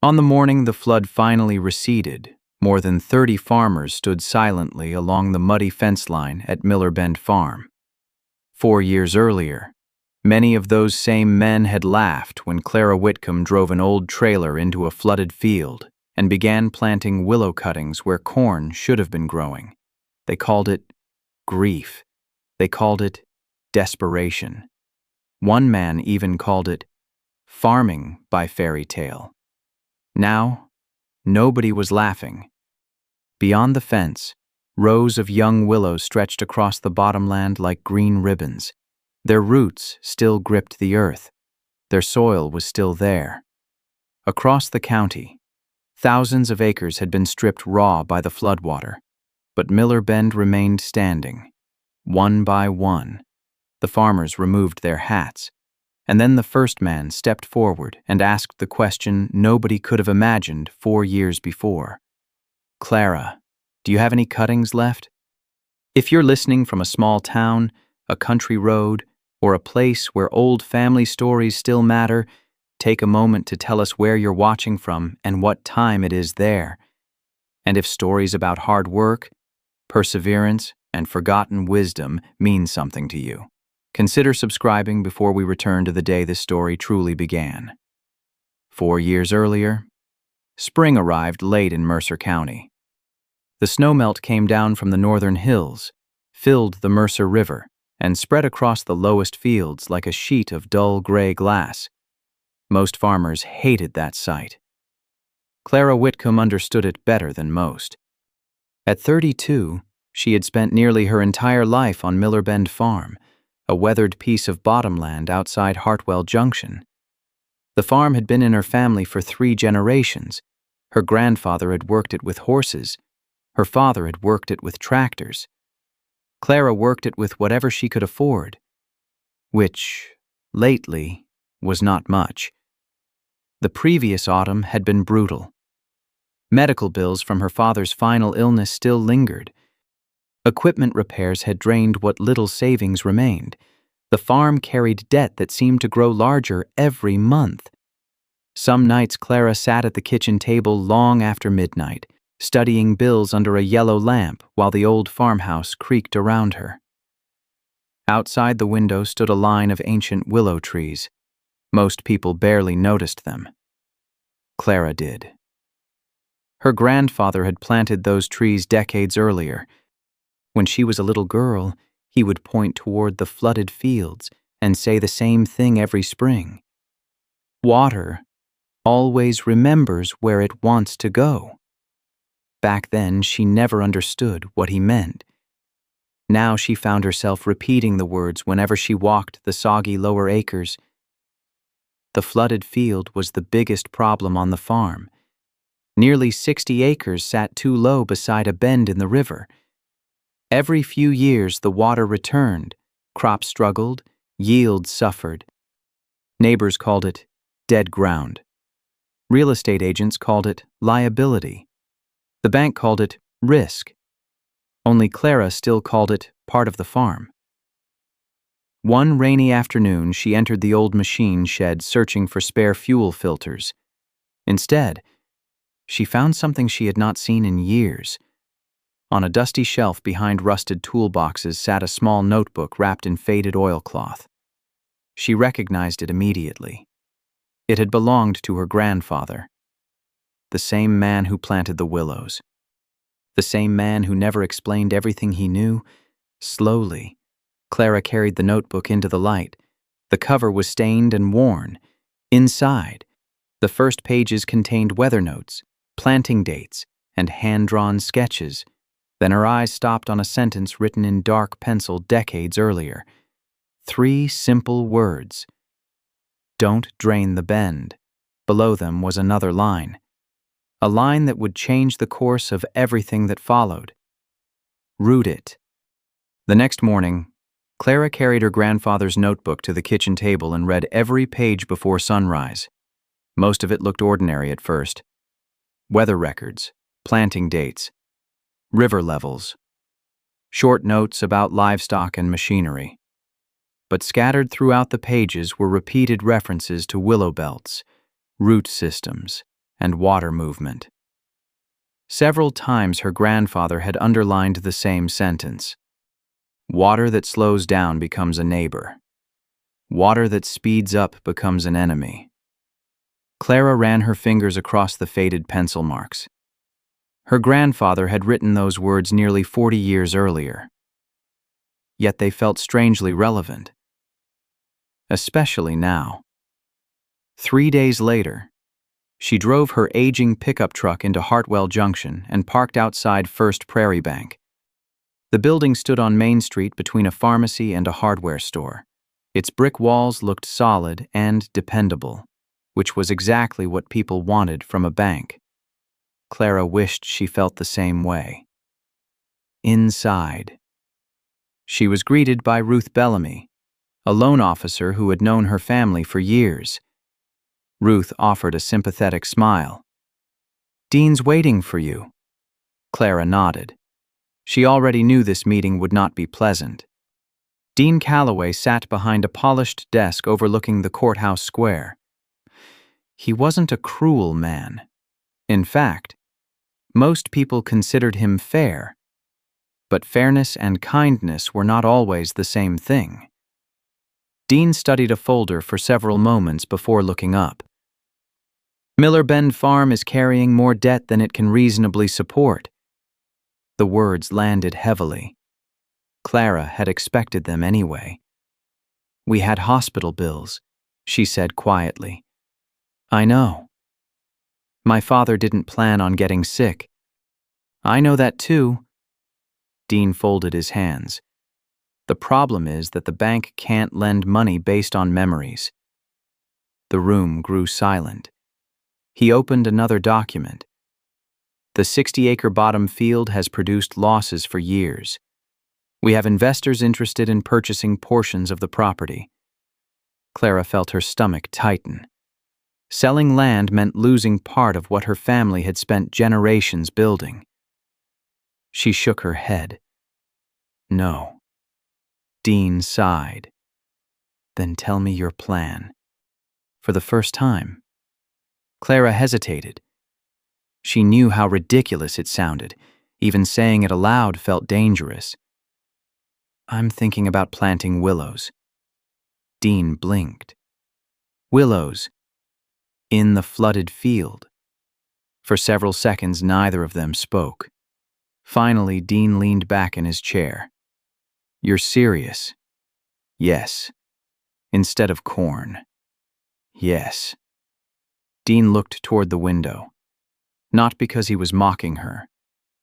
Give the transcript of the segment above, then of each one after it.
On the morning the flood finally receded, more than 30 farmers stood silently along the muddy fence line at Miller Bend Farm. 4 years earlier, many of those same men had laughed when Clara Whitcomb drove an old trailer into a flooded field and began planting willow cuttings where corn should have been growing. They called it grief. They called it desperation. One man even called it farming by fairy tale. Now, nobody was laughing. Beyond the fence, rows of young willows stretched across the bottomland like green ribbons. Their roots still gripped the earth. Their soil was still there. Across the county, thousands of acres had been stripped raw by the floodwater, but Miller Bend remained standing. One by one, the farmers removed their hats, and then the first man stepped forward and asked the question nobody could have imagined 4 years before. "Clara, do you have any cuttings left?" If you're listening from a small town, a country road, or a place where old family stories still matter, take a moment to tell us where you're watching from and what time it is there. And if stories about hard work, perseverance, and forgotten wisdom mean something to you, consider subscribing before we return to the day this story truly began. 4 years earlier, spring arrived late in Mercer County. The snowmelt came down from the northern hills, filled the Mercer River, and spread across the lowest fields like a sheet of dull gray glass. Most farmers hated that sight. Clara Whitcomb understood it better than most. At 32, she had spent nearly her entire life on Miller Bend Farm, a weathered piece of bottomland outside Hartwell Junction. The farm had been in her family for 3 generations. Her grandfather had worked it with horses. Her father had worked it with tractors. Clara worked it with whatever she could afford, which, lately, was not much. The previous autumn had been brutal. Medical bills from her father's final illness still lingered. Equipment repairs had drained what little savings remained. The farm carried debt that seemed to grow larger every month. Some nights Clara sat at the kitchen table long after midnight, studying bills under a yellow lamp while the old farmhouse creaked around her. Outside the window stood a line of ancient willow trees. Most people barely noticed them. Clara did. Her grandfather had planted those trees decades earlier. When she was a little girl, he would point toward the flooded fields and say the same thing every spring. Water always remembers where it wants to go. Back then, she never understood what he meant. Now she found herself repeating the words whenever she walked the soggy lower acres. The flooded field was the biggest problem on the farm. Nearly 60 acres sat too low beside a bend in the river. Every few years the water returned, crops struggled, yields suffered. Neighbors called it dead ground. Real estate agents called it liability. The bank called it risk. Only Clara still called it part of the farm. One rainy afternoon she entered the old machine shed searching for spare fuel filters. Instead, she found something she had not seen in years. On a dusty shelf behind rusted toolboxes sat a small notebook wrapped in faded oilcloth. She recognized it immediately. It had belonged to her grandfather, the same man who planted the willows, the same man who never explained everything he knew. Slowly, Clara carried the notebook into the light. The cover was stained and worn. Inside, the first pages contained weather notes, planting dates, and hand-drawn sketches. Then her eyes stopped on a sentence written in dark pencil decades earlier. 3 simple words. Don't drain the bend. Below them was another line. A line that would change the course of everything that followed. Root it. The next morning, Clara carried her grandfather's notebook to the kitchen table and read every page before sunrise. Most of it looked ordinary at first. Weather records, planting dates, river levels, short notes about livestock and machinery. But scattered throughout the pages were repeated references to willow belts, root systems, and water movement. Several times her grandfather had underlined the same sentence. Water that slows down becomes a neighbor. Water that speeds up becomes an enemy. Clara ran her fingers across the faded pencil marks. Her grandfather had written those words nearly 40 years earlier. Yet they felt strangely relevant. Especially now. 3 days later, she drove her aging pickup truck into Hartwell Junction and parked outside First Prairie Bank. The building stood on Main Street between a pharmacy and a hardware store. Its brick walls looked solid and dependable, which was exactly what people wanted from a bank. Clara wished she felt the same way. Inside, she was greeted by Ruth Bellamy, a loan officer who had known her family for years. Ruth offered a sympathetic smile. "Dean's waiting for you." Clara nodded. She already knew this meeting would not be pleasant. Dean Calloway sat behind a polished desk overlooking the courthouse square. He wasn't a cruel man. In fact, most people considered him fair. But fairness and kindness were not always the same thing. Dean studied a folder for several moments before looking up. "Miller Bend Farm is carrying more debt than it can reasonably support." The words landed heavily. Clara had expected them anyway. "We had hospital bills," she said quietly. "I know. My father didn't plan on getting sick." "I know that too." Dean folded his hands. "The problem is that the bank can't lend money based on memories." The room grew silent. He opened another document. "The 60-acre bottom field has produced losses for years. We have investors interested in purchasing portions of the property." Clara felt her stomach tighten. Selling land meant losing part of what her family had spent generations building. She shook her head. "No." Dean sighed. "Then tell me your plan." For the first time, Clara hesitated. She knew how ridiculous it sounded. Even saying it aloud felt dangerous. "I'm thinking about planting willows." Dean blinked. Willows. In the flooded field. For several seconds, neither of them spoke. Finally, Dean leaned back in his chair. "You're serious?" "Yes." "Instead of corn?" "Yes." Dean looked toward the window. Not because he was mocking her,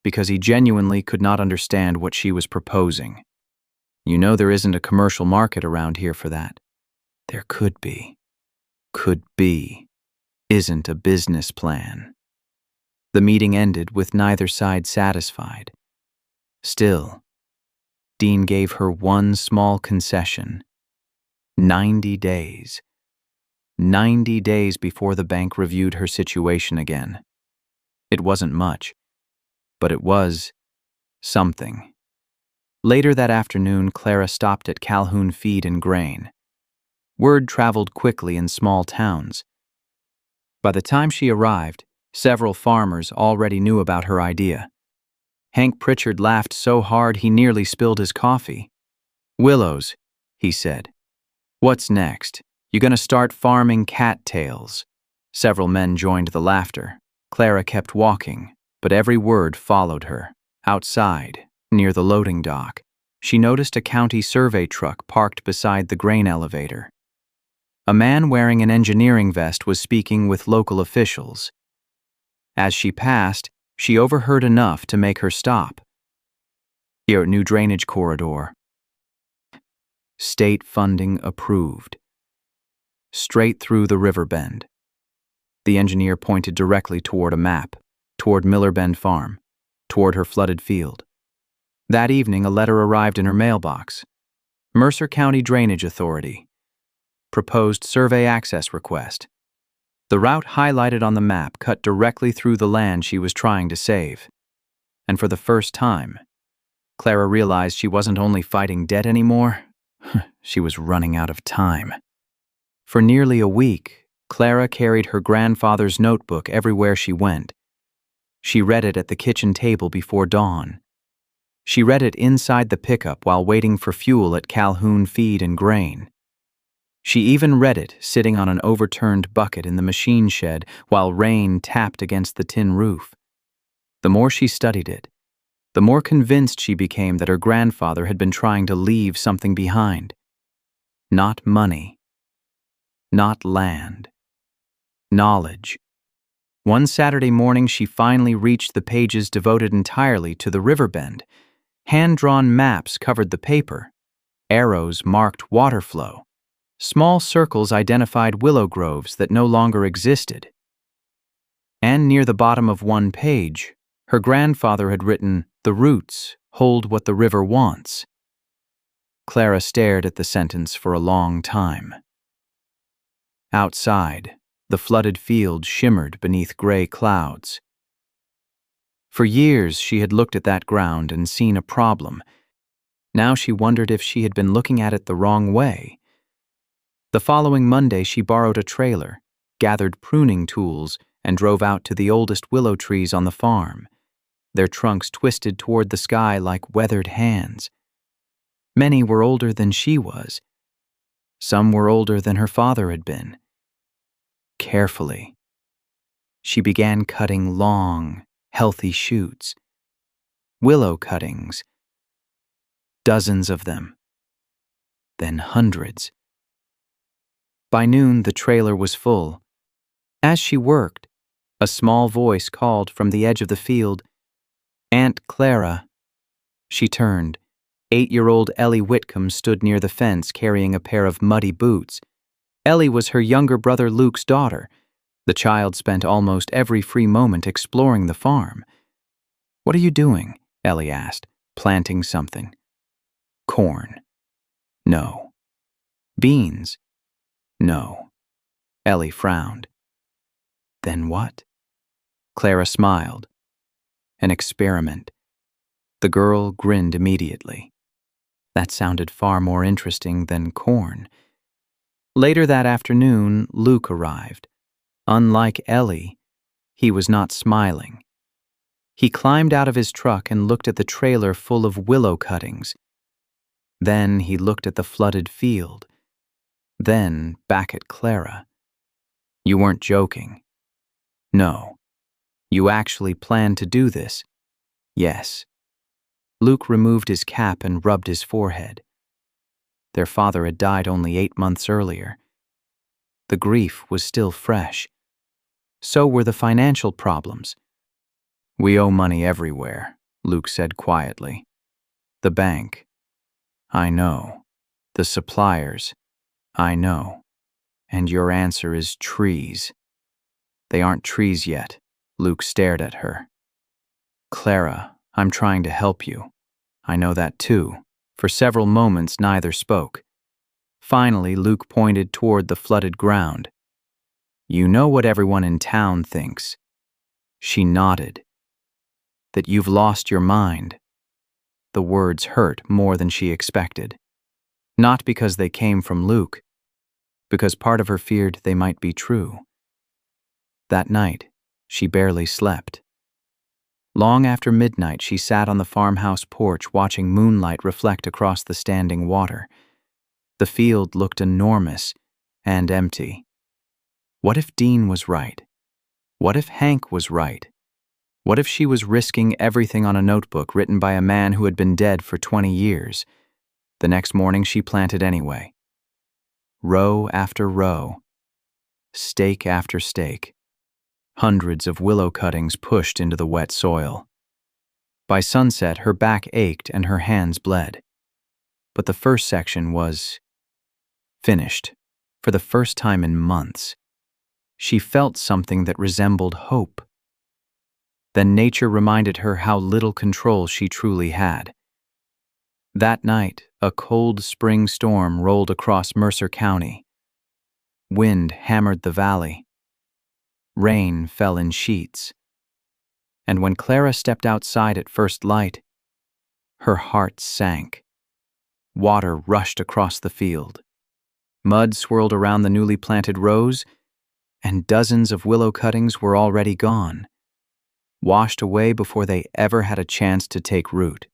because he genuinely could not understand what she was proposing. "You know there isn't a commercial market around here for that." "There could be." "Could be. Isn't a business plan." The meeting ended with neither side satisfied. Still, Dean gave her one small concession. 90 days. 90 days before the bank reviewed her situation again. It wasn't much, but it was something. Later that afternoon, Clara stopped at Calhoun Feed and Grain. Word traveled quickly in small towns. By the time she arrived, several farmers already knew about her idea. Hank Pritchard laughed so hard he nearly spilled his coffee. "Willows," he said. "What's next? You gonna start farming cattails?" Several men joined the laughter. Clara kept walking, but every word followed her. Outside, near the loading dock, she noticed a county survey truck parked beside the grain elevator. A man wearing an engineering vest was speaking with local officials. As she passed, she overheard enough to make her stop. "Your new drainage corridor. State funding approved. Straight through the river bend." The engineer pointed directly toward a map, toward Miller Bend Farm, toward her flooded field. That evening, a letter arrived in her mailbox. Mercer County Drainage Authority. Proposed survey access request. The route highlighted on the map cut directly through the land she was trying to save. And for the first time, Clara realized she wasn't only fighting debt anymore, she was running out of time. For nearly a week, Clara carried her grandfather's notebook everywhere she went. She read it at the kitchen table before dawn. She read it inside the pickup while waiting for fuel at Calhoun Feed and Grain. She even read it sitting on an overturned bucket in the machine shed while rain tapped against the tin roof. The more she studied it, the more convinced she became that her grandfather had been trying to leave something behind. Not money. Not land. Knowledge. One Saturday morning, she finally reached the pages devoted entirely to the river bend. Hand-drawn maps covered the paper. Arrows marked water flow. Small circles identified willow groves that no longer existed. And near the bottom of one page, her grandfather had written, "The roots hold what the river wants." Clara stared at the sentence for a long time. Outside, the flooded field shimmered beneath gray clouds. For years, she had looked at that ground and seen a problem. Now she wondered if she had been looking at it the wrong way. The following Monday, she borrowed a trailer, gathered pruning tools, and drove out to the oldest willow trees on the farm, their trunks twisted toward the sky like weathered hands. Many were older than she was. Some were older than her father had been. Carefully, she began cutting long, healthy shoots. Willow cuttings. Dozens of them. Then hundreds. By noon, the trailer was full. As she worked, a small voice called from the edge of the field, "Aunt Clara." She turned. 8-year-old Ellie Whitcomb stood near the fence carrying a pair of muddy boots. Ellie was her younger brother Luke's daughter. The child spent almost every free moment exploring the farm. "What are you doing?" Ellie asked, planting something. "Corn." "No." "Beans." "No." Ellie frowned. "Then what?" Clara smiled. "An experiment." The girl grinned immediately. That sounded far more interesting than corn. Later that afternoon, Luke arrived. Unlike Ellie, he was not smiling. He climbed out of his truck and looked at the trailer full of willow cuttings. Then he looked at the flooded field. Then back at Clara. "You weren't joking." "No." "You actually planned to do this?" "Yes." Luke removed his cap and rubbed his forehead. Their father had died only 8 months earlier. The grief was still fresh. So were the financial problems. "We owe money everywhere," Luke said quietly. "The bank." "I know." "The suppliers." "I know." "And your answer is trees." "They aren't trees yet." Luke stared at her. "Clara, I'm trying to help you." "I know that too." For several moments, neither spoke. Finally, Luke pointed toward the flooded ground. "You know what everyone in town thinks." She nodded. "That you've lost your mind." The words hurt more than she expected. Not because they came from Luke, because part of her feared they might be true. That night, she barely slept. Long after midnight, she sat on the farmhouse porch watching moonlight reflect across the standing water. The field looked enormous and empty. What if Dean was right? What if Hank was right? What if she was risking everything on a notebook written by a man who had been dead for 20 years? The next morning, she planted anyway. Row after row. Stake after stake. Hundreds of willow cuttings pushed into the wet soil. By sunset, her back ached and her hands bled. But the first section was finished, for the first time in months. She felt something that resembled hope. Then nature reminded her how little control she truly had. That night, a cold spring storm rolled across Mercer County. Wind hammered the valley. Rain fell in sheets. And when Clara stepped outside at first light, her heart sank. Water rushed across the field. Mud swirled around the newly planted rows, and dozens of willow cuttings were already gone, washed away before they ever had a chance to take root.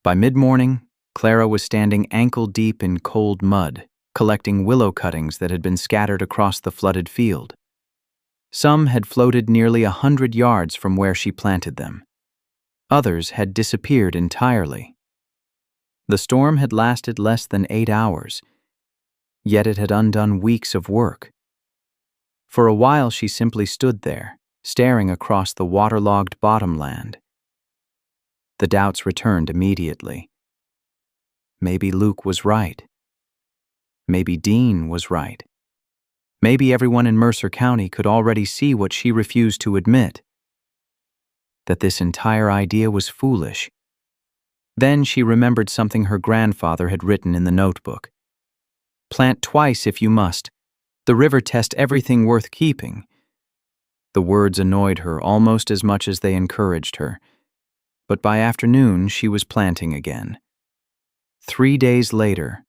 By mid-morning, Clara was standing ankle-deep in cold mud, collecting willow cuttings that had been scattered across the flooded field. Some had floated nearly 100 yards from where she planted them. Others had disappeared entirely. The storm had lasted less than 8 hours, yet it had undone weeks of work. For a while she simply stood there, staring across the waterlogged bottomland. The doubts returned immediately. Maybe Luke was right. Maybe Dean was right. Maybe everyone in Mercer County could already see what she refused to admit, that this entire idea was foolish. Then she remembered something her grandfather had written in the notebook. "Plant twice if you must. The river test everything worth keeping." The words annoyed her almost as much as they encouraged her, but by afternoon she was planting again. 3 days later,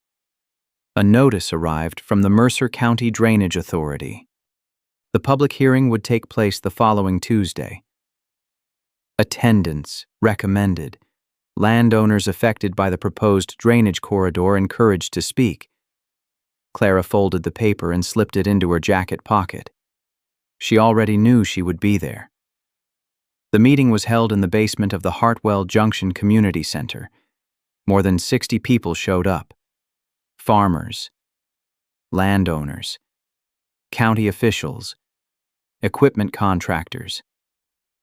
a notice arrived from the Mercer County Drainage Authority. The public hearing would take place the following Tuesday. Attendance recommended. Landowners affected by the proposed drainage corridor encouraged to speak. Clara folded the paper and slipped it into her jacket pocket. She already knew she would be there. The meeting was held in the basement of the Hartwell Junction Community Center. More than 60 people showed up. Farmers, landowners, county officials, equipment contractors,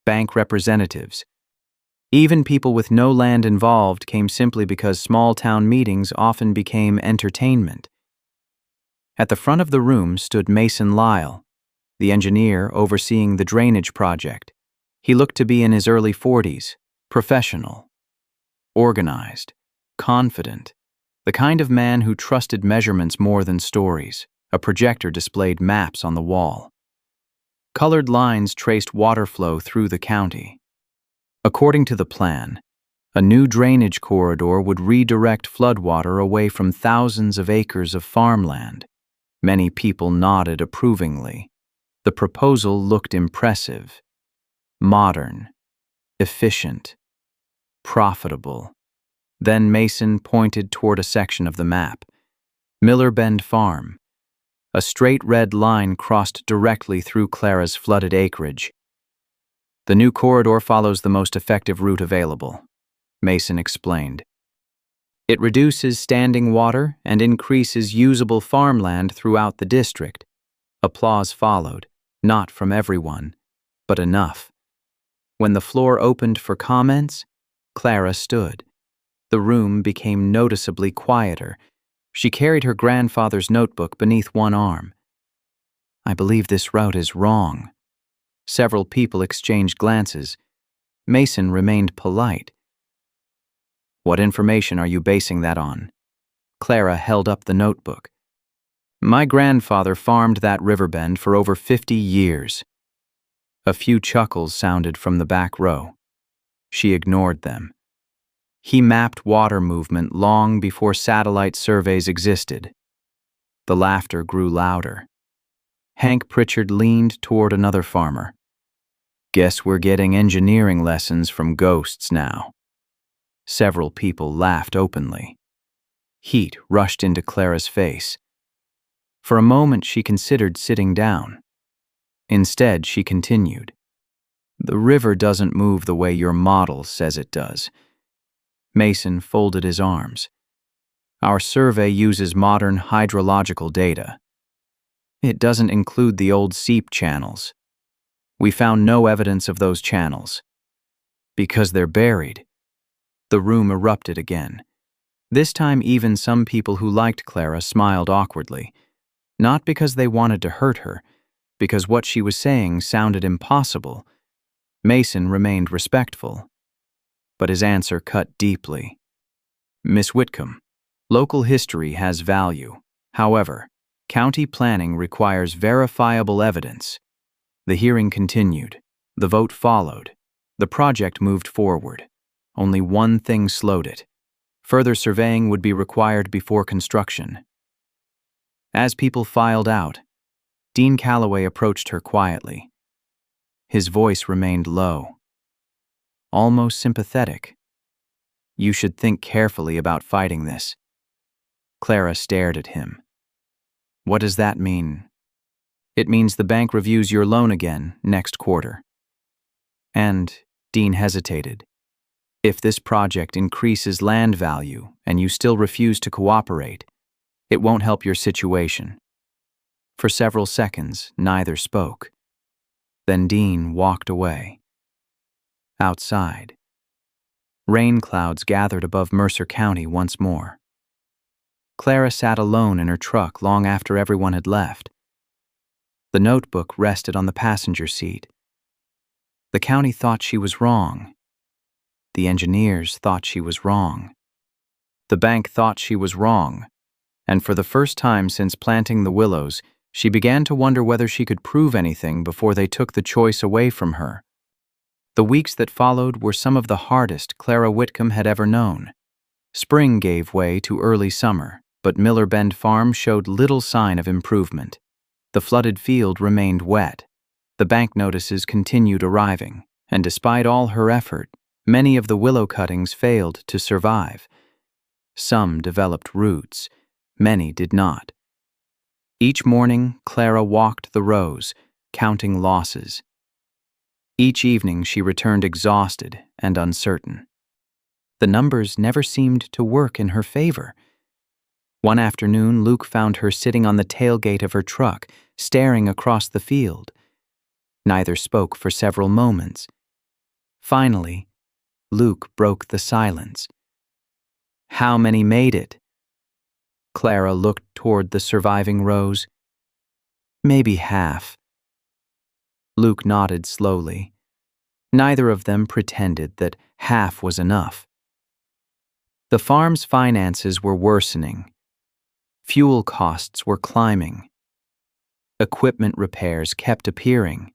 bank representatives. Even people with no land involved came simply because small-town meetings often became entertainment. At the front of the room stood Mason Lyle, the engineer overseeing the drainage project. He looked to be in his early 40s, professional, organized, confident, the kind of man who trusted measurements more than stories. A projector displayed maps on the wall. Colored lines traced water flow through the county. According to the plan, a new drainage corridor would redirect floodwater away from thousands of acres of farmland. Many people nodded approvingly. The proposal looked impressive, modern, efficient, profitable. Then Mason pointed toward a section of the map. Miller Bend Farm. A straight red line crossed directly through Clara's flooded acreage. "The new corridor follows the most effective route available," Mason explained. "It reduces standing water and increases usable farmland throughout the district." Applause followed, not from everyone, but enough. When the floor opened for comments, Clara stood. The room became noticeably quieter. She carried her grandfather's notebook beneath one arm. "I believe this route is wrong." Several people exchanged glances. Mason remained polite. "What information are you basing that on?" Clara held up the notebook. "My grandfather farmed that river bend for over 50 years. A few chuckles sounded from the back row. She ignored them. "He mapped water movement long before satellite surveys existed." The laughter grew louder. Hank Pritchard leaned toward another farmer. "Guess we're getting engineering lessons from ghosts now." Several people laughed openly. Heat rushed into Clara's face. For a moment she considered sitting down. Instead, she continued. "The river doesn't move the way your model says it does." Mason folded his arms. "Our survey uses modern hydrological data. It doesn't include the old seep channels. We found no evidence of those channels. Because they're buried." The room erupted again. This time even some people who liked Clara smiled awkwardly. Not because they wanted to hurt her, because what she was saying sounded impossible. Mason remained respectful, but his answer cut deeply. "Miss Whitcomb, local history has value. However, county planning requires verifiable evidence." The hearing continued. The vote followed. The project moved forward. Only one thing slowed it. Further surveying would be required before construction. As people filed out, Dean Calloway approached her quietly. His voice remained low, almost sympathetic. You should think carefully about fighting this. Clara stared at him. What does that mean? It means the bank reviews your loan again next quarter. And, Dean hesitated, if this project increases land value and you still refuse to cooperate, it won't help your situation. For several seconds, neither spoke. Then Dean walked away. Outside, rain clouds gathered above Mercer County once more. Clara sat alone in her truck long after everyone had left. The notebook rested on the passenger seat. The county thought she was wrong. The engineers thought she was wrong. The bank thought she was wrong. And for the first time since planting the willows, she began to wonder whether she could prove anything before they took the choice away from her. The weeks that followed were some of the hardest Clara Whitcomb had ever known. Spring gave way to early summer, but Miller Bend Farm showed little sign of improvement. The flooded field remained wet. The bank notices continued arriving, and despite all her effort, many of the willow cuttings failed to survive. Some developed roots, many did not. Each morning, Clara walked the rows, counting losses. Each evening she returned exhausted and uncertain. The numbers never seemed to work in her favor. One afternoon, Luke found her sitting on the tailgate of her truck, staring across the field. Neither spoke for several moments. Finally, Luke broke the silence. How many made it? Clara looked toward the surviving rows. Maybe half. Luke nodded slowly. Neither of them pretended that half was enough. The farm's finances were worsening. Fuel costs were climbing. Equipment repairs kept appearing.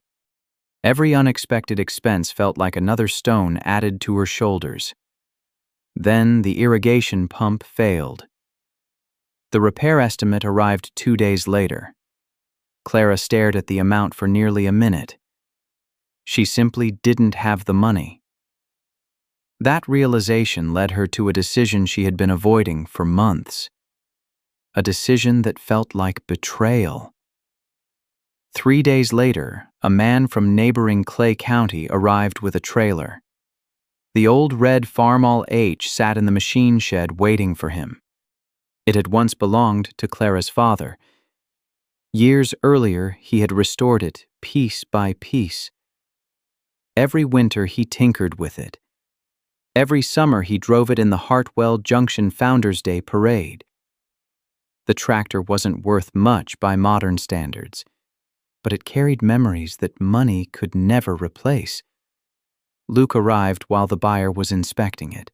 Every unexpected expense felt like another stone added to her shoulders. Then the irrigation pump failed. The repair estimate arrived 2 days later. Clara stared at the amount for nearly a minute. She simply didn't have the money. That realization led her to a decision she had been avoiding for months. A decision that felt like betrayal. 3 days later, a man from neighboring Clay County arrived with a trailer. The old red Farmall H sat in the machine shed waiting for him. It had once belonged to Clara's father. Years earlier, he had restored it piece by piece. Every winter he tinkered with it. Every summer he drove it in the Hartwell Junction Founders Day parade. The tractor wasn't worth much by modern standards, but it carried memories that money could never replace. Luke arrived while the buyer was inspecting it.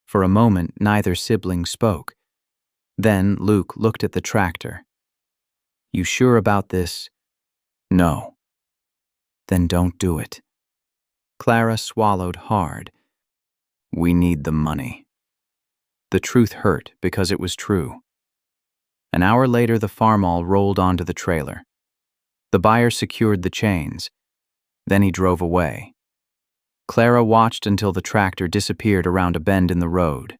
For a moment, neither sibling spoke. Then Luke looked at the tractor. You sure about this? No. Then don't do it. Clara swallowed hard. We need the money. The truth hurt because it was true. An hour later, the Farmall rolled onto the trailer. The buyer secured the chains. Then he drove away. Clara watched until the tractor disappeared around a bend in the road.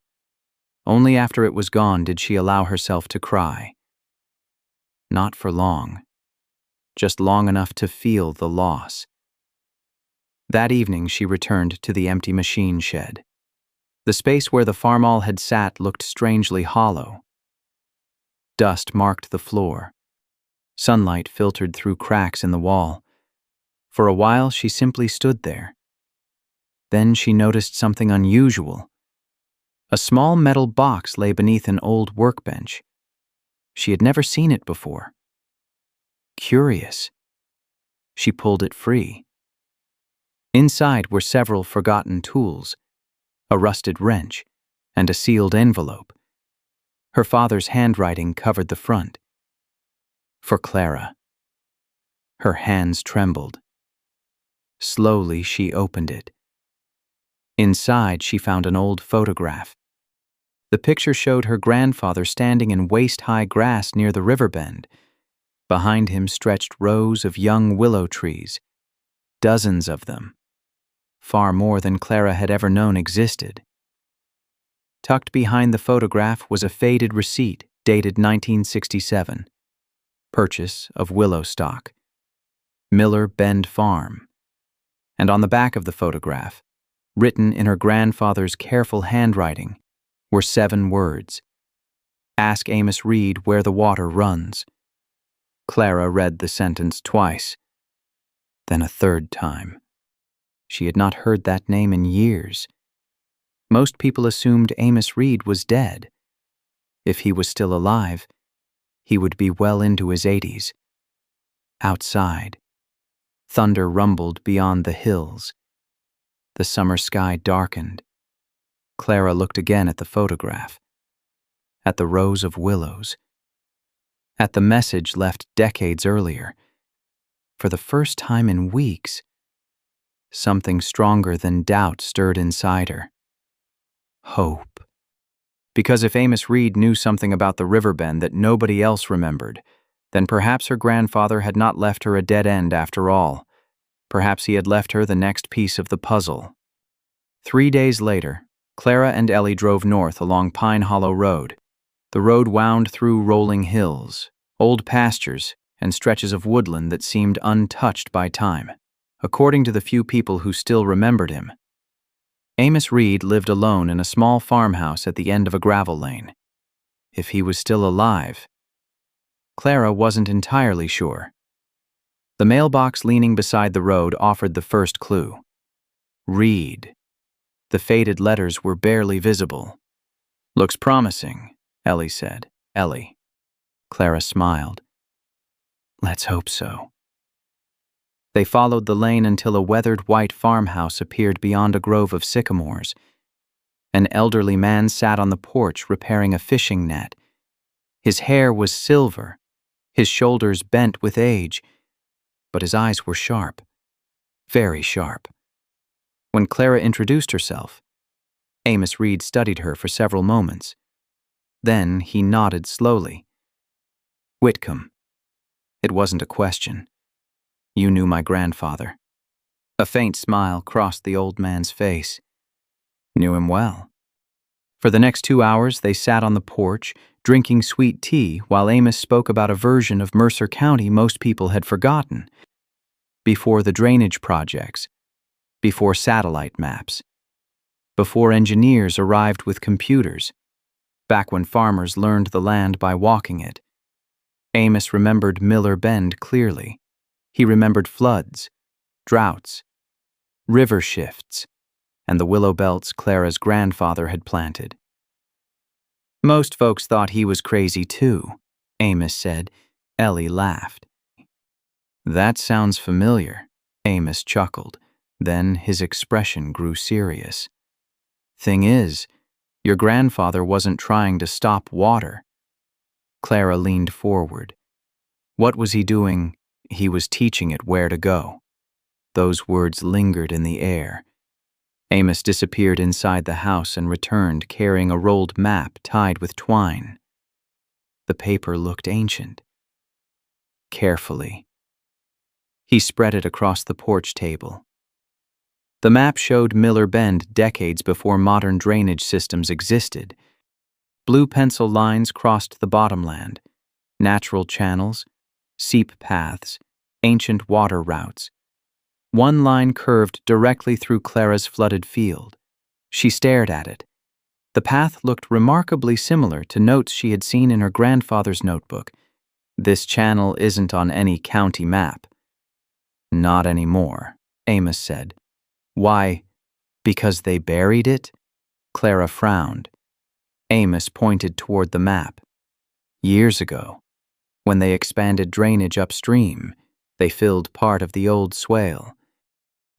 Only after it was gone did she allow herself to cry. Not for long. Just long enough to feel the loss. That evening she returned to the empty machine shed. The space where the Farmall had sat looked strangely hollow. Dust marked the floor. Sunlight filtered through cracks in the wall. For a while she simply stood there. Then she noticed something unusual. A small metal box lay beneath an old workbench. She had never seen it before. Curious. She pulled it free. Inside were several forgotten tools, a rusted wrench, and a sealed envelope. Her father's handwriting covered the front. For Clara. Her hands trembled. Slowly she opened it. Inside she found an old photograph. The picture showed her grandfather standing in waist-high grass near the river bend. Behind him stretched rows of young willow trees, dozens of them, far more than Clara had ever known existed. Tucked behind the photograph was a faded receipt dated 1967. Purchase of willow stock. Miller Bend Farm. And on the back of the photograph, written in her grandfather's careful handwriting, were 7 words. Ask Amos Reed where the water runs. Clara read the sentence twice, then a third time. She had not heard that name in years. Most people assumed Amos Reed was dead. If he was still alive, he would be well into his 80s. Outside, thunder rumbled beyond the hills. The summer sky darkened. Clara looked again at the photograph, at the rows of willows, at the message left decades earlier. For the first time in weeks, something stronger than doubt stirred inside her. Hope. Because if Amos Reed knew something about the river bend that nobody else remembered, then perhaps her grandfather had not left her a dead end after all. Perhaps he had left her the next piece of the puzzle. 3 days later, Clara and Ellie drove north along Pine Hollow Road. The road wound through rolling hills, old pastures, and stretches of woodland that seemed untouched by time, according to the few people who still remembered him. Amos Reed lived alone in a small farmhouse at the end of a gravel lane. If he was still alive, Clara wasn't entirely sure. The mailbox leaning beside the road offered the first clue. Reed. The faded letters were barely visible. Looks promising, Ellie said. Ellie. Clara smiled. Let's hope so. They followed the lane until a weathered white farmhouse appeared beyond a grove of sycamores. An elderly man sat on the porch repairing a fishing net. His hair was silver, his shoulders bent with age, but his eyes were sharp, very sharp. When Clara introduced herself, Amos Reed studied her for several moments. Then he nodded slowly. Whitcomb. It wasn't a question. You knew my grandfather. A faint smile crossed the old man's face. Knew him well. For the next 2 hours, they sat on the porch, drinking sweet tea while Amos spoke about a version of Mercer County most people had forgotten. Before the drainage projects, before satellite maps, before engineers arrived with computers, back when farmers learned the land by walking it. Amos remembered Miller Bend clearly. He remembered floods, droughts, river shifts, and the willow belts Clara's grandfather had planted. Most folks thought he was crazy too, Amos said. Ellie laughed. That sounds familiar, Amos chuckled. Then his expression grew serious. Thing is, your grandfather wasn't trying to stop water. Clara leaned forward. What was he doing? He was teaching it where to go. Those words lingered in the air. Amos disappeared inside the house and returned carrying a rolled map tied with twine. The paper looked ancient. Carefully, he spread it across the porch table. The map showed Miller Bend decades before modern drainage systems existed. Blue pencil lines crossed the bottomland, natural channels, seep paths, ancient water routes. One line curved directly through Clara's flooded field. She stared at it. The path looked remarkably similar to notes she had seen in her grandfather's notebook. This channel isn't on any county map. Not anymore, Amos said. Why? Because they buried it? Clara frowned. Amos pointed toward the map. Years ago, when they expanded drainage upstream, they filled part of the old swale.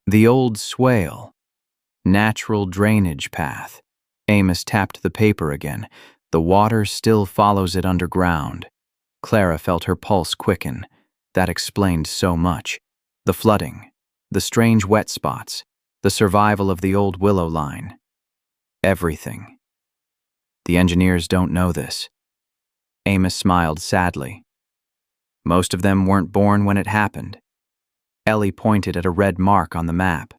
The old swale. Natural drainage path. Amos tapped the paper again. The water still follows it underground. Clara felt her pulse quicken. That explained so much. The flooding, the strange wet spots, the survival of the old willow line. Everything. The engineers don't know this. Amos smiled sadly. Most of them weren't born when it happened. Ellie pointed at a red mark on the map.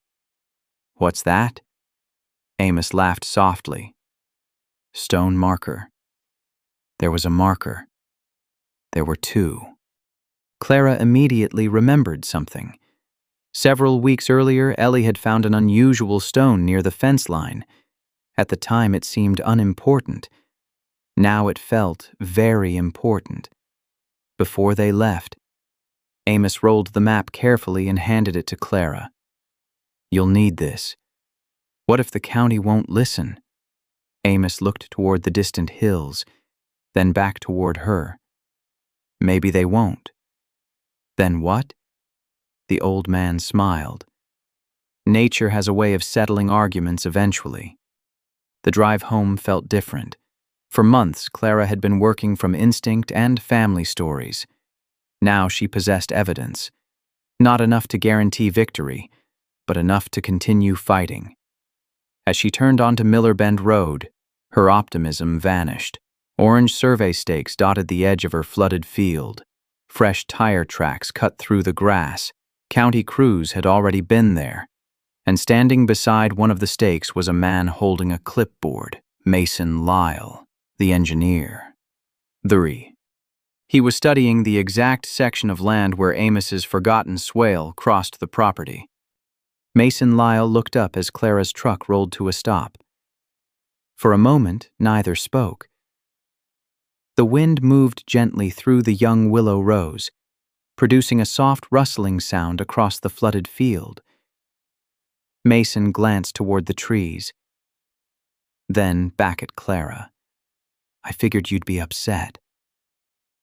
What's that? Amos laughed softly. Stone marker. There was a marker. There were two. Clara immediately remembered something. Several weeks earlier, Ellie had found an unusual stone near the fence line. At the time, it seemed unimportant. Now it felt very important. Before they left, Amos rolled the map carefully and handed it to Clara. You'll need this. What if the county won't listen? Amos looked toward the distant hills, then back toward her. Maybe they won't. Then what? The old man smiled. Nature has a way of settling arguments eventually. The drive home felt different. For months, Clara had been working from instinct and family stories. Now she possessed evidence. Not enough to guarantee victory, but enough to continue fighting. As she turned onto Miller Bend Road, her optimism vanished. Orange survey stakes dotted the edge of her flooded field. Fresh tire tracks cut through the grass. County crews had already been there. And standing beside one of the stakes was a man holding a clipboard, Mason Lyle, the engineer. He was studying the exact section of land where Amos's forgotten swale crossed the property. Mason Lyle looked up as Clara's truck rolled to a stop. For a moment, neither spoke. The wind moved gently through the young willow rows, producing a soft rustling sound across the flooded field. Mason glanced toward the trees, then back at Clara. I figured you'd be upset.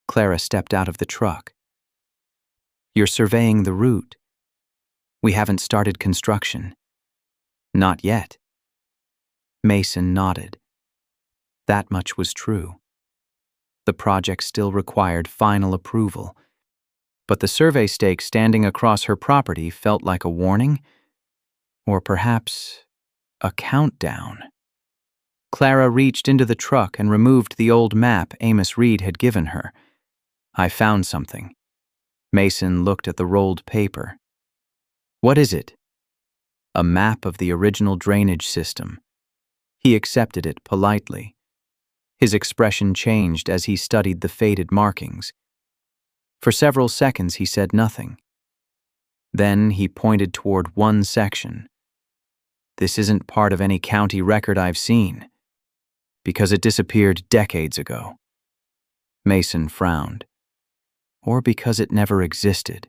Clara stepped out of the truck. You're surveying the route. We haven't started construction. Not yet. Mason nodded. That much was true. The project still required final approval, but the survey stake standing across her property felt like a warning, or perhaps a countdown. Clara reached into the truck and removed the old map Amos Reed had given her. I found something. Mason looked at the rolled paper. What is it? A map of the original drainage system. He accepted it politely. His expression changed as he studied the faded markings. For several seconds he said nothing. Then he pointed toward one section. This isn't part of any county record I've seen, because it disappeared decades ago. Mason frowned. Or because it never existed.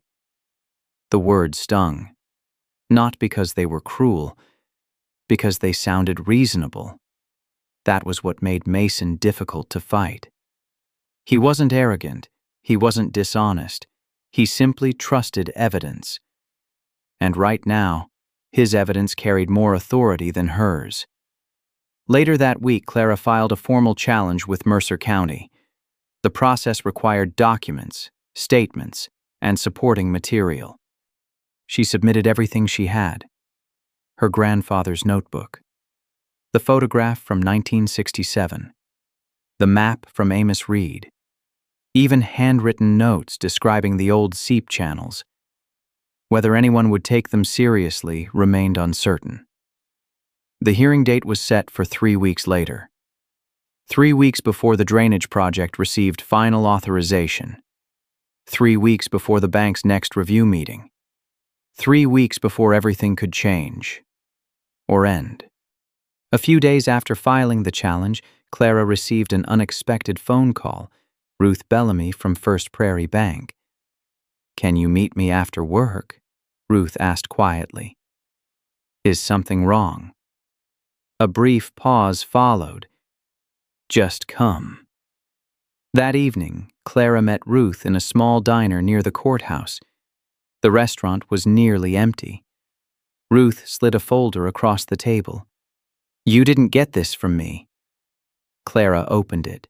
The words stung, not because they were cruel, because they sounded reasonable. That was what made Mason difficult to fight. He wasn't arrogant, he wasn't dishonest, he simply trusted evidence. And right now, his evidence carried more authority than hers. Later that week, Clara filed a formal challenge with Mercer County. The process required documents, statements, and supporting material. She submitted everything she had. Her grandfather's notebook, the photograph from 1967, the map from Amos Reed, even handwritten notes describing the old seep channels. Whether anyone would take them seriously remained uncertain. The hearing date was set for 3 weeks later. 3 weeks before the drainage project received final authorization. 3 weeks before the bank's next review meeting. 3 weeks before everything could change. Or end. A few days after filing the challenge, Clara received an unexpected phone call, Ruth Bellamy from First Prairie Bank. Can you meet me after work? Ruth asked quietly. Is something wrong? A brief pause followed. Just come. That evening, Clara met Ruth in a small diner near the courthouse. The restaurant was nearly empty. Ruth slid a folder across the table. You didn't get this from me. Clara opened it.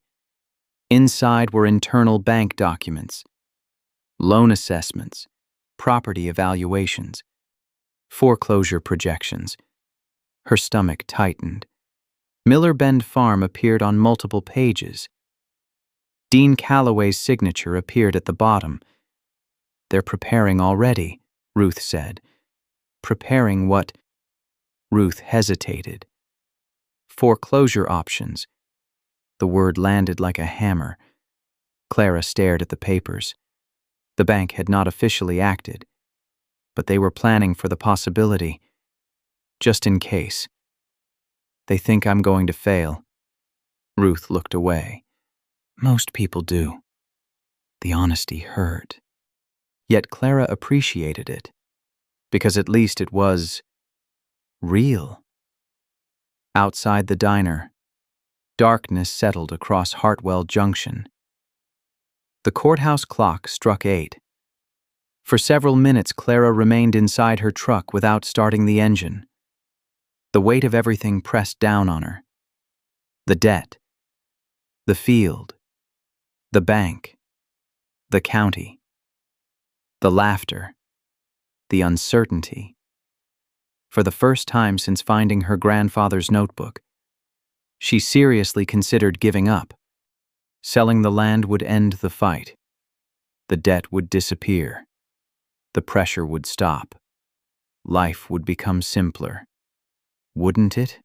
Inside were internal bank documents, loan assessments, property evaluations, foreclosure projections. Her stomach tightened. Miller Bend Farm appeared on multiple pages. Dean Calloway's signature appeared at the bottom. "They're preparing already," Ruth said. "Preparing what?" Ruth hesitated. "Foreclosure options." The word landed like a hammer. Clara stared at the papers. The bank had not officially acted, but they were planning for the possibility. Just in case. "They think I'm going to fail." Ruth looked away. "Most people do." The honesty hurt. Yet Clara appreciated it, because at least it was real. Outside the diner, darkness settled across Hartwell Junction. The courthouse clock struck 8. For several minutes, Clara remained inside her truck without starting the engine. The weight of everything pressed down on her. The debt, the field, the bank, the county, the laughter, the uncertainty. For the first time since finding her grandfather's notebook, she seriously considered giving up. Selling the land would end the fight. The debt would disappear. The pressure would stop. Life would become simpler. Wouldn't it?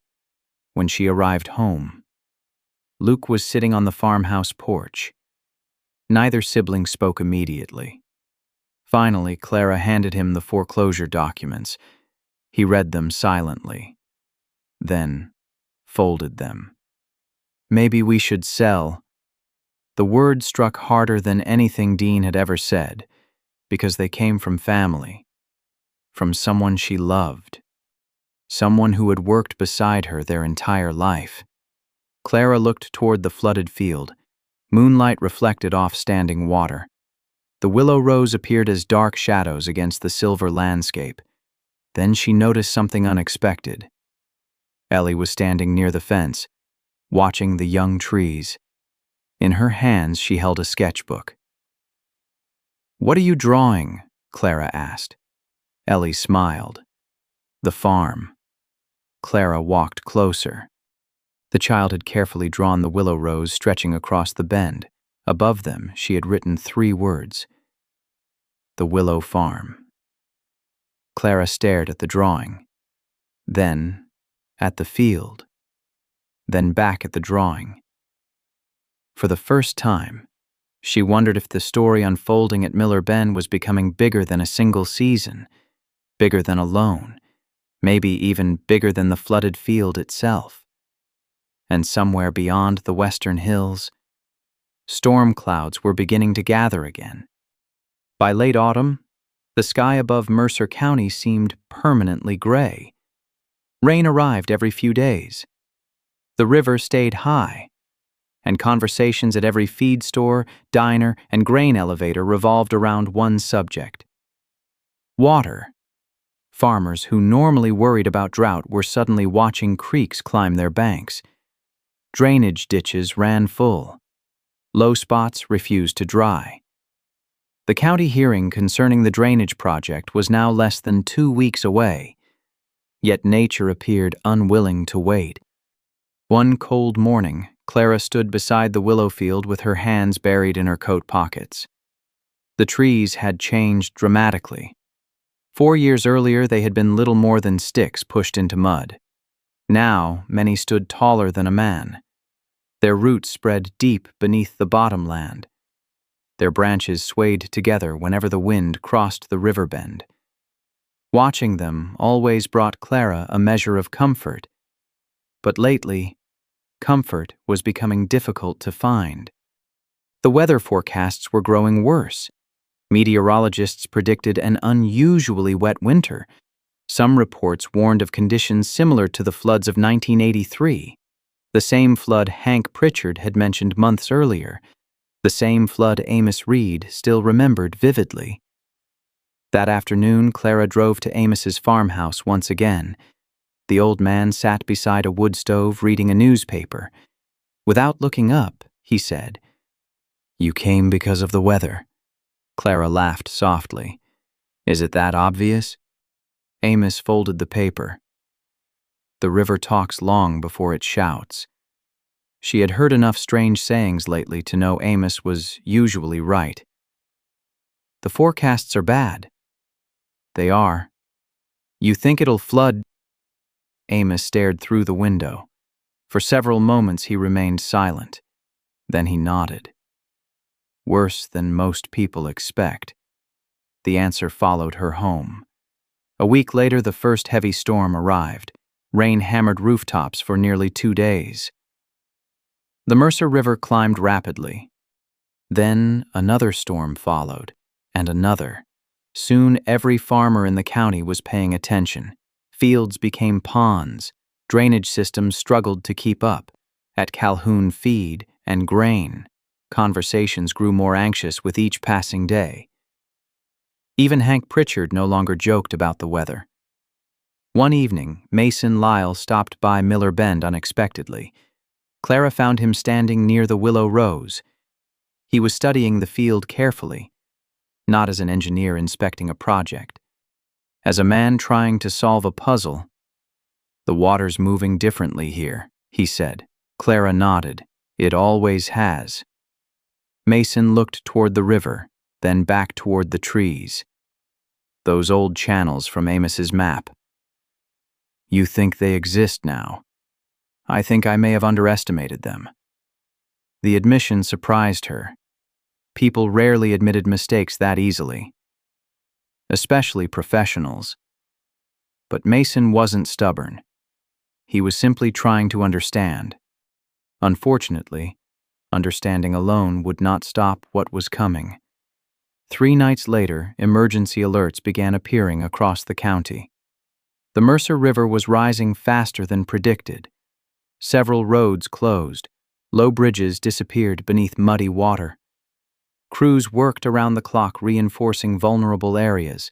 When she arrived home, Luke was sitting on the farmhouse porch. Neither sibling spoke immediately. Finally, Clara handed him the foreclosure documents. He read them silently, then folded them. "Maybe we should sell." The word struck harder than anything Dean had ever said, because they came from family, from someone she loved, someone who had worked beside her their entire life. Clara looked toward the flooded field. Moonlight reflected off standing water. The willow rows appeared as dark shadows against the silver landscape. Then she noticed something unexpected. Ellie was standing near the fence, watching the young trees. In her hands, she held a sketchbook. "What are you drawing?" Clara asked. Ellie smiled. "The farm." Clara walked closer. The child had carefully drawn the willow rows stretching across the bend. Above them, she had written 3 words. "The Willow Farm." Clara stared at the drawing, then at the field, then back at the drawing. For the first time, she wondered if the story unfolding at Miller Bend was becoming bigger than a single season, bigger than a loan, maybe even bigger than the flooded field itself. And somewhere beyond the western hills, storm clouds were beginning to gather again. By late autumn, the sky above Mercer County seemed permanently gray. Rain arrived every few days. The river stayed high, and conversations at every feed store, diner, and grain elevator revolved around one subject: water. Farmers who normally worried about drought were suddenly watching creeks climb their banks. Drainage ditches ran full. Low spots refused to dry. The county hearing concerning the drainage project was now less than 2 weeks away, yet nature appeared unwilling to wait. One cold morning, Clara stood beside the willow field with her hands buried in her coat pockets. The trees had changed dramatically. 4 years earlier, they had been little more than sticks pushed into mud. Now, many stood taller than a man. Their roots spread deep beneath the bottomland. Their branches swayed together whenever the wind crossed the river bend. Watching them always brought Clara a measure of comfort. But lately, comfort was becoming difficult to find. The weather forecasts were growing worse. Meteorologists predicted an unusually wet winter. Some reports warned of conditions similar to the floods of 1983. The same flood Hank Pritchard had mentioned months earlier. The same flood Amos Reed still remembered vividly. That afternoon, Clara drove to Amos's farmhouse once again. The old man sat beside a wood stove reading a newspaper. Without looking up, he said, "You came because of the weather." Clara laughed softly. "Is it that obvious?" Amos folded the paper. "The river talks long before it shouts." She had heard enough strange sayings lately to know Amos was usually right. The forecasts are bad. They are. You think it'll flood? Amos stared through the window. For several moments he remained silent. Then he nodded. Worse than most people expect. The answer followed her home. A week later, the first heavy storm arrived. Rain hammered rooftops for nearly 2 days. The Mercer River climbed rapidly. Then another storm followed, and another. Soon every farmer in the county was paying attention. Fields became ponds. Drainage systems struggled to keep up. At Calhoun Feed and Grain, conversations grew more anxious with each passing day. Even Hank Pritchard no longer joked about the weather. One evening, Mason Lyle stopped by Miller Bend unexpectedly. Clara found him standing near the willow rows. He was studying the field carefully, not as an engineer inspecting a project. As a man trying to solve a puzzle. The water's moving differently here, he said. Clara nodded. It always has. Mason looked toward the river, then back toward the trees. Those old channels from Amos's map. You think they exist now? I think I may have underestimated them. The admission surprised her. People rarely admitted mistakes that easily. Especially professionals. But Mason wasn't stubborn. He was simply trying to understand. Unfortunately, understanding alone would not stop what was coming. 3 nights later, emergency alerts began appearing across the county. The Mercer River was rising faster than predicted. Several roads closed. Low bridges disappeared beneath muddy water. Crews worked around the clock reinforcing vulnerable areas.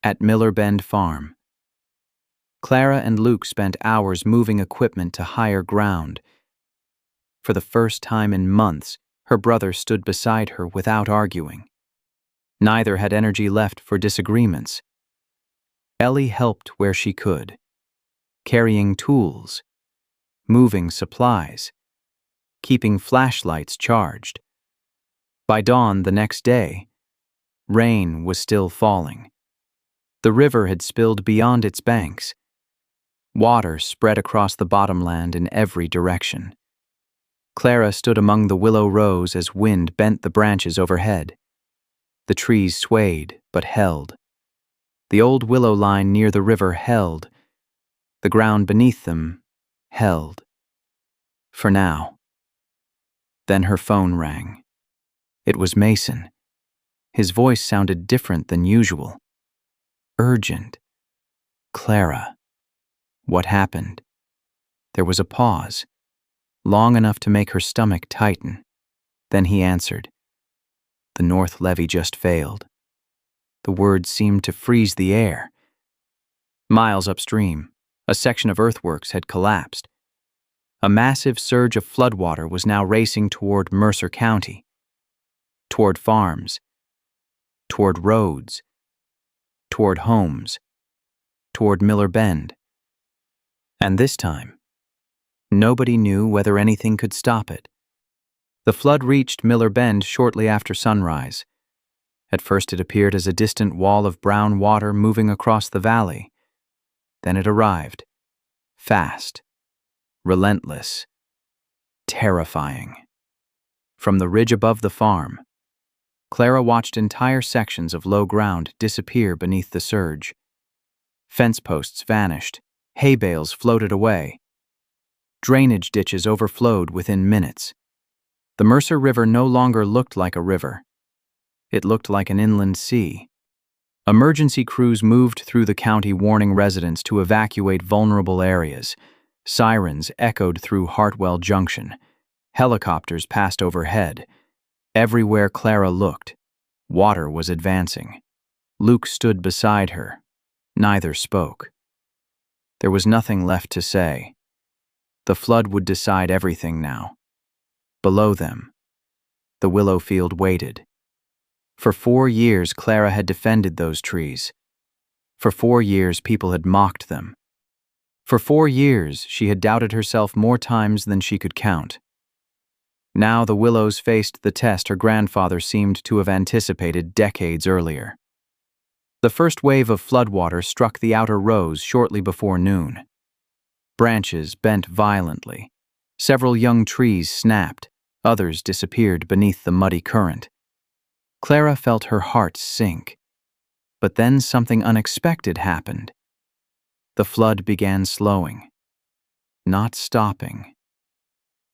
At Miller Bend Farm, Clara and Luke spent hours moving equipment to higher ground. For the first time in months, her brother stood beside her without arguing. Neither had energy left for disagreements. Ellie helped where she could, carrying tools, moving supplies, keeping flashlights charged. By dawn the next day, rain was still falling. The river had spilled beyond its banks. Water spread across the bottomland in every direction. Clara stood among the willow rows as wind bent the branches overhead. The trees swayed, but held. The old willow line near the river held. The ground beneath them held. For now. Then her phone rang. It was Mason. His voice sounded different than usual. Urgent. Clara. What happened? There was a pause, long enough to make her stomach tighten. Then he answered. The north levee just failed. The words seemed to freeze the air. Miles upstream, a section of earthworks had collapsed. A massive surge of floodwater was now racing toward Mercer County, toward farms, toward roads, toward homes, toward Miller Bend. And this time, nobody knew whether anything could stop it. The flood reached Miller Bend shortly after sunrise. At first it appeared as a distant wall of brown water moving across the valley. Then it arrived, fast, relentless, terrifying. From the ridge above the farm, Clara watched entire sections of low ground disappear beneath the surge. Fence posts vanished. Hay bales floated away. Drainage ditches overflowed within minutes. The Mercer River no longer looked like a river. It looked like an inland sea. Emergency crews moved through the county warning residents to evacuate vulnerable areas. Sirens echoed through Hartwell Junction. Helicopters passed overhead. Everywhere Clara looked, water was advancing. Luke stood beside her. Neither spoke. There was nothing left to say. The flood would decide everything now. Below them, the willow field waited. For 4 years, Clara had defended those trees. For 4 years, people had mocked them. For 4 years, she had doubted herself more times than she could count. Now the Willows faced the test her grandfather seemed to have anticipated decades earlier. The first wave of floodwater struck the outer rows shortly before noon. Branches bent violently. Several young trees snapped. Others disappeared beneath the muddy current. Clara felt her heart sink. But then something unexpected happened. The flood began slowing. Not stopping.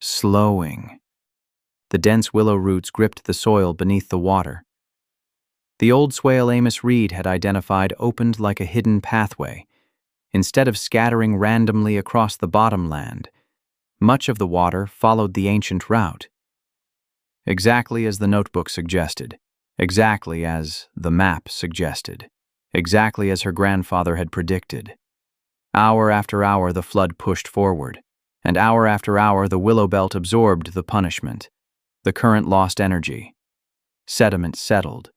Slowing. The dense willow roots gripped the soil beneath the water. The old swale Amos Reed had identified opened like a hidden pathway. Instead of scattering randomly across the bottomland, much of the water followed the ancient route. Exactly as the notebook suggested, exactly as the map suggested, exactly as her grandfather had predicted. Hour after hour the flood pushed forward, and hour after hour the willow belt absorbed the punishment. The current lost energy. Sediment settled.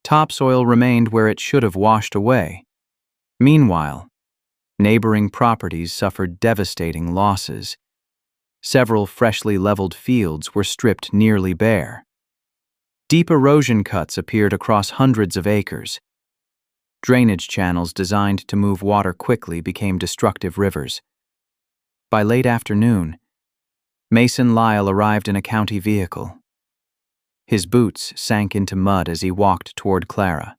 Topsoil remained where it should have washed away. Meanwhile, neighboring properties suffered devastating losses. Several freshly leveled fields were stripped nearly bare. Deep erosion cuts appeared across hundreds of acres. Drainage channels designed to move water quickly became destructive rivers. By late afternoon, Mason Lyle arrived in a county vehicle. His boots sank into mud as he walked toward Clara.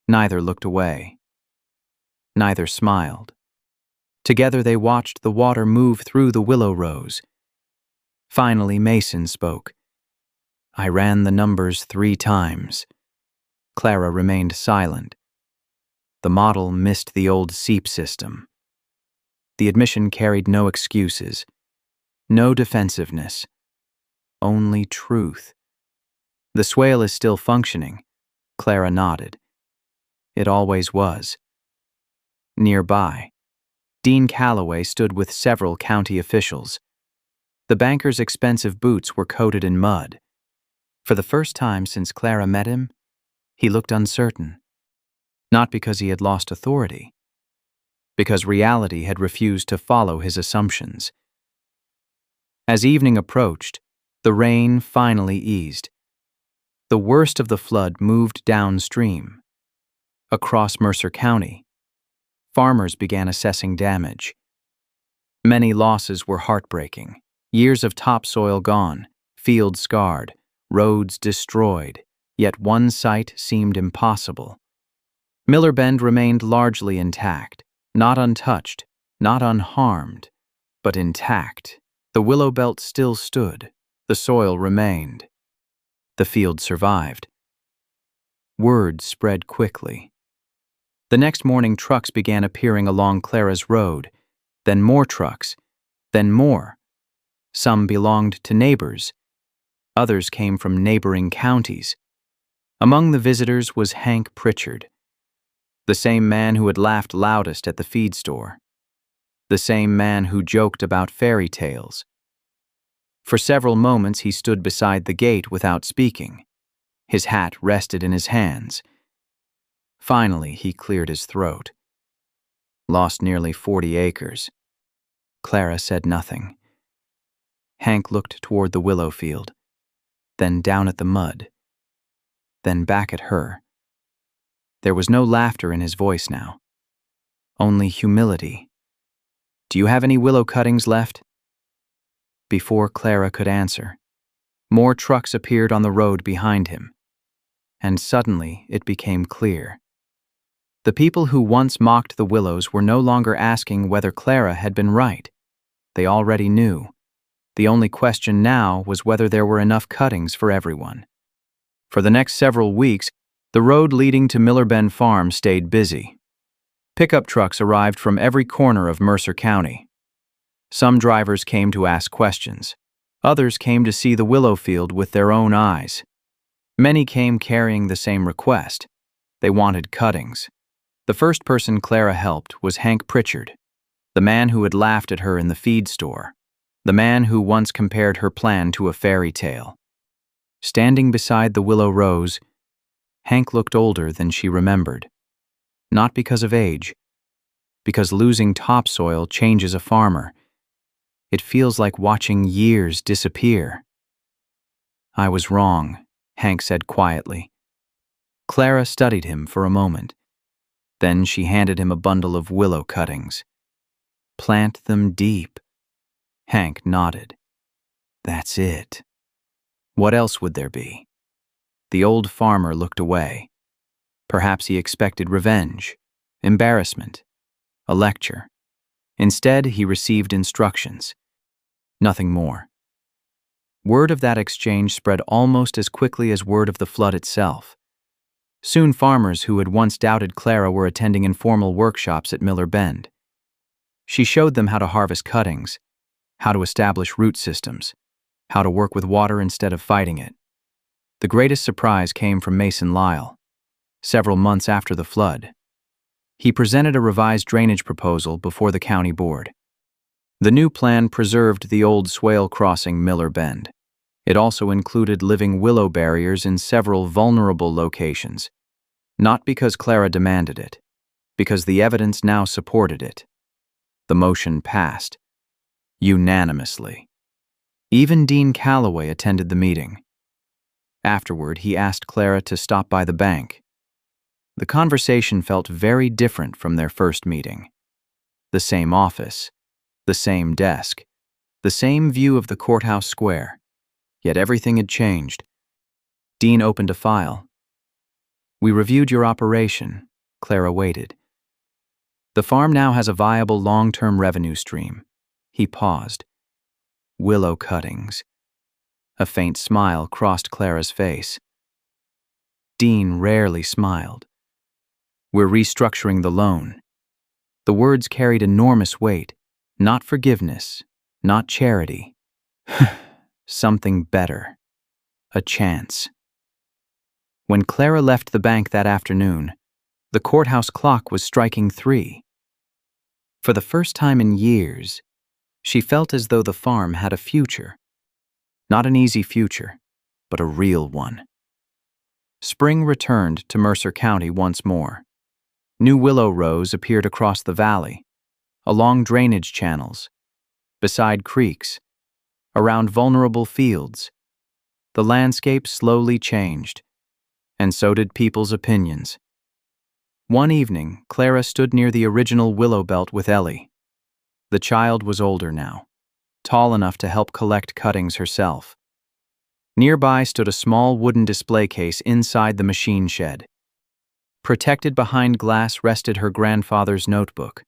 Neither looked away. Neither smiled. Together they watched the water move through the willow rows. Finally, Mason spoke. "I ran the numbers 3 times. Clara remained silent. The model missed the old seep system. The admission carried no excuses, no defensiveness, only truth. The swale is still functioning. Clara nodded. It always was. Nearby, Dean Calloway stood with several county officials. The banker's expensive boots were coated in mud. For the first time since Clara met him, he looked uncertain. Not because he had lost authority, because reality had refused to follow his assumptions. As evening approached, the rain finally eased. The worst of the flood moved downstream. Across Mercer County, farmers began assessing damage. Many losses were heartbreaking. Years of topsoil gone, fields scarred, roads destroyed, yet one site seemed impossible. Miller Bend remained largely intact, not untouched, not unharmed, but intact. The willow belt still stood. The soil remained. The field survived. Word spread quickly. The next morning, trucks began appearing along Clara's road, then more trucks, then more. Some belonged to neighbors. Others came from neighboring counties. Among the visitors was Hank Pritchard, the same man who had laughed loudest at the feed store, the same man who joked about fairy tales. For several moments he stood beside the gate without speaking. His hat rested in his hands. Finally, he cleared his throat. "Lost nearly 40 acres. Clara said nothing. Hank looked toward the willow field, then down at the mud, then back at her. There was no laughter in his voice now, only humility. "Do you have any willow cuttings left?" Before Clara could answer, more trucks appeared on the road behind him, and suddenly it became clear. The people who once mocked the willows were no longer asking whether Clara had been right. They already knew. The only question now was whether there were enough cuttings for everyone. For the next several weeks, the road leading to Miller Bend Farm stayed busy. Pickup trucks arrived from every corner of Mercer County. Some drivers came to ask questions. Others came to see the willow field with their own eyes. Many came carrying the same request. They wanted cuttings. The first person Clara helped was Hank Pritchard, the man who had laughed at her in the feed store, the man who once compared her plan to a fairy tale. Standing beside the willow rows, Hank looked older than she remembered. Not because of age, because losing topsoil changes a farmer. It feels like watching years disappear. I was wrong, Hank said quietly. Clara studied him for a moment. Then she handed him a bundle of willow cuttings. Plant them deep. Hank nodded. That's it. What else would there be? The old farmer looked away. Perhaps he expected revenge, embarrassment, a lecture. Instead, he received instructions. Nothing more. Word of that exchange spread almost as quickly as word of the flood itself. Soon farmers who had once doubted Clara were attending informal workshops at Miller Bend. She showed them how to harvest cuttings, how to establish root systems, how to work with water instead of fighting it. The greatest surprise came from Mason Lyle. Several months after the flood, he presented a revised drainage proposal before the county board. The new plan preserved the old swale crossing Miller Bend. It also included living willow barriers in several vulnerable locations, not because Clara demanded it, because the evidence now supported it. The motion passed, unanimously. Even Dean Calloway attended the meeting. Afterward, he asked Clara to stop by the bank. The conversation felt very different from their first meeting. The same office, the same desk, the same view of the courthouse square. Yet everything had changed. Dean opened a file. We reviewed your operation. Clara waited. The farm now has a viable long-term revenue stream. He paused. Willow cuttings. A faint smile crossed Clara's face. Dean rarely smiled. We're restructuring the loan. The words carried enormous weight. Not forgiveness, not charity. Something better. A chance. When Clara left the bank that afternoon, the courthouse clock was striking 3. For the first time in years, she felt as though the farm had a future. Not an easy future, but a real one. Spring returned to Mercer County once more. New willow rows appeared across the valley, along drainage channels, beside creeks, around vulnerable fields. The landscape slowly changed, and so did people's opinions. One evening, Clara stood near the original willow belt with Ellie. The child was older now, tall enough to help collect cuttings herself. Nearby stood a small wooden display case inside the machine shed. Protected behind glass rested her grandfather's notebook.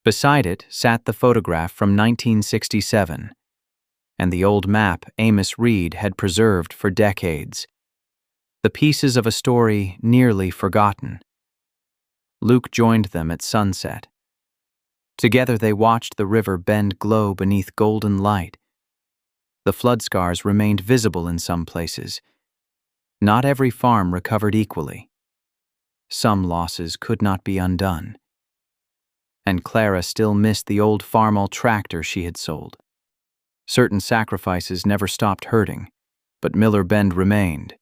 Beside it sat the photograph from 1967, and the old map Amos Reed had preserved for decades. The pieces of a story nearly forgotten. Luke joined them at sunset. Together they watched the river bend glow beneath golden light. The flood scars remained visible in some places. Not every farm recovered equally. Some losses could not be undone. And Clara still missed the old farmall tractor she had sold. Certain sacrifices never stopped hurting, but Miller Bend remained.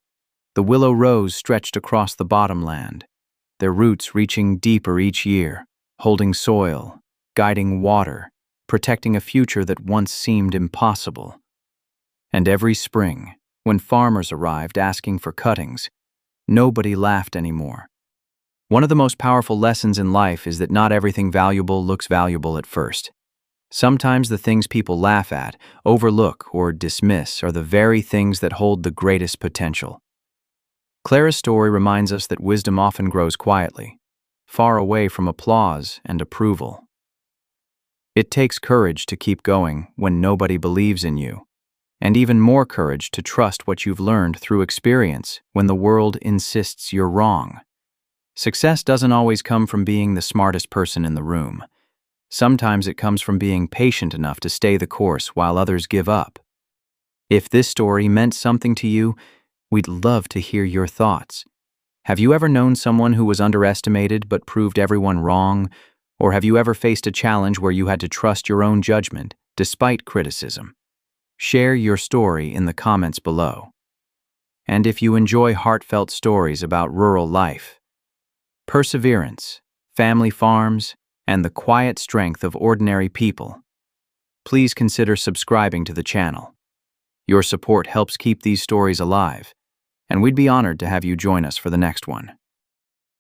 The willow rows stretched across the bottomland, their roots reaching deeper each year, holding soil, guiding water, protecting a future that once seemed impossible. And every spring, when farmers arrived asking for cuttings, nobody laughed anymore. One of the most powerful lessons in life is that not everything valuable looks valuable at first. Sometimes the things people laugh at, overlook, or dismiss are the very things that hold the greatest potential. Clara's story reminds us that wisdom often grows quietly, far away from applause and approval. It takes courage to keep going when nobody believes in you, and even more courage to trust what you've learned through experience when the world insists you're wrong. Success doesn't always come from being the smartest person in the room. Sometimes it comes from being patient enough to stay the course while others give up. If this story meant something to you, we'd love to hear your thoughts. Have you ever known someone who was underestimated but proved everyone wrong? Or have you ever faced a challenge where you had to trust your own judgment, despite criticism? Share your story in the comments below. And if you enjoy heartfelt stories about rural life, perseverance, family farms, and the quiet strength of ordinary people. Please consider subscribing to the channel. Your support helps keep these stories alive, and we'd be honored to have you join us for the next one.